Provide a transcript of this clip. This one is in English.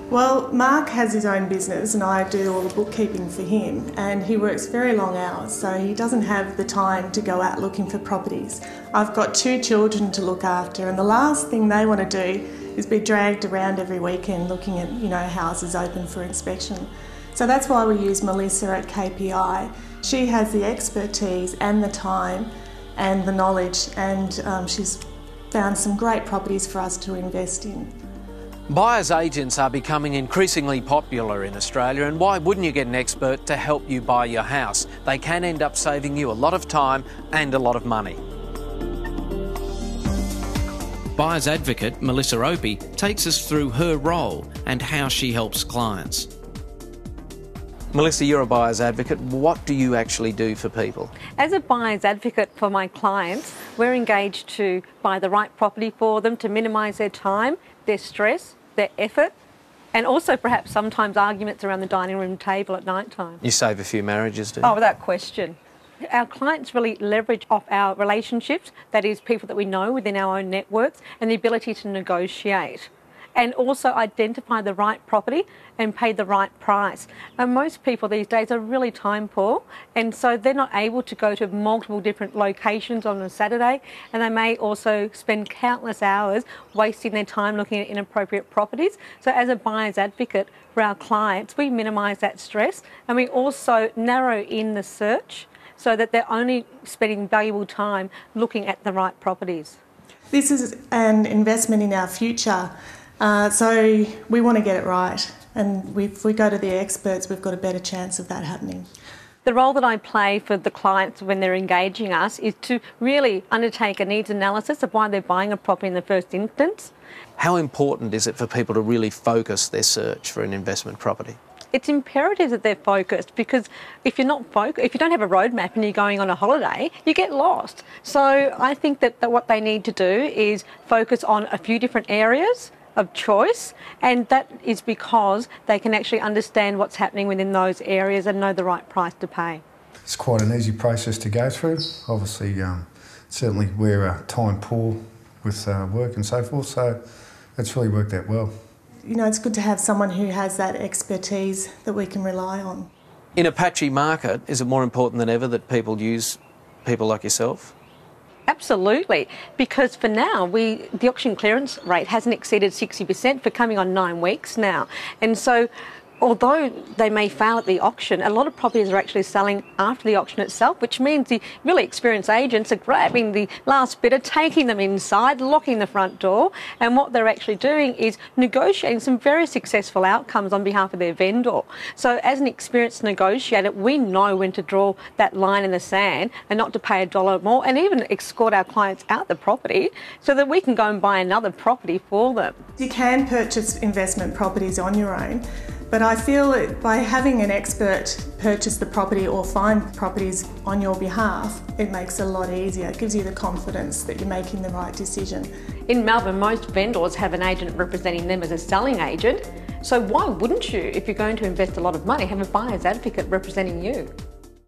Well, Mark has his own business and I do all the bookkeeping for him, and he works very long hours, so he doesn't have the time to go out looking for properties. I've got 2 children to look after, and the last thing they want to do is be dragged around every weekend looking at, houses open for inspection. So that's why we use Melissa at KPI. She has the expertise and the time and the knowledge, and she's found some great properties for us to invest in. Buyers agents are becoming increasingly popular in Australia, and why wouldn't you get an expert to help you buy your house? They can end up saving you a lot of time and a lot of money. Buyer's advocate Melissa Opie takes us through her role and how she helps clients. Melissa, you're a buyer's advocate. What do you actually do for people? As a buyer's advocate for my clients, we're engaged to buy the right property for them to minimise their time, their stress, their effort, and also perhaps sometimes arguments around the dining room table at night time. You save a few marriages, do you? Oh, without question. Our clients really leverage off our relationships, that is people that we know within our own networks, and the ability to negotiate and also identify the right property and pay the right price. And most people these days are really time poor, and so they're not able to go to multiple different locations on a Saturday, and they may also spend countless hours wasting their time looking at inappropriate properties. So as a buyer's advocate for our clients, we minimise that stress, and we also narrow in the search so that they're only spending valuable time looking at the right properties. This is an investment in our future. So we want to get it right, and if we go to the experts, we've got a better chance of that happening. The role that I play for the clients when they're engaging us is to really undertake a needs analysis of why they're buying a property in the first instance. How important is it for people to really focus their search for an investment property? It's imperative that they're focused, because if you're not focused, if you don't have a roadmap and you're going on a holiday, you get lost. So I think that what they need to do is focus on a few different areas of choice, and that is because they can actually understand what's happening within those areas and know the right price to pay. It's quite an easy process to go through. Obviously, certainly we're time poor with work and so forth, so it's really worked out well. It's good to have someone who has that expertise that we can rely on. In a patchy market, is it more important than ever that people use people like yourself? Absolutely, because for now, the auction clearance rate hasn't exceeded 60% for coming on 9 weeks now. And so, although they may fail at the auction, a lot of properties are actually selling after the auction itself, which means the really experienced agents are grabbing the last bidder, taking them inside, locking the front door, and what they're actually doing is negotiating some very successful outcomes on behalf of their vendor. So as an experienced negotiator, we know when to draw that line in the sand and not to pay $1 more, and even escort our clients out the property so that we can go and buy another property for them. You can purchase investment properties on your own, but I feel that by having an expert purchase the property or find properties on your behalf, it makes it a lot easier. It gives you the confidence that you're making the right decision. In Melbourne, most vendors have an agent representing them as a selling agent. So why wouldn't you, if you're going to invest a lot of money, have a buyer's advocate representing you?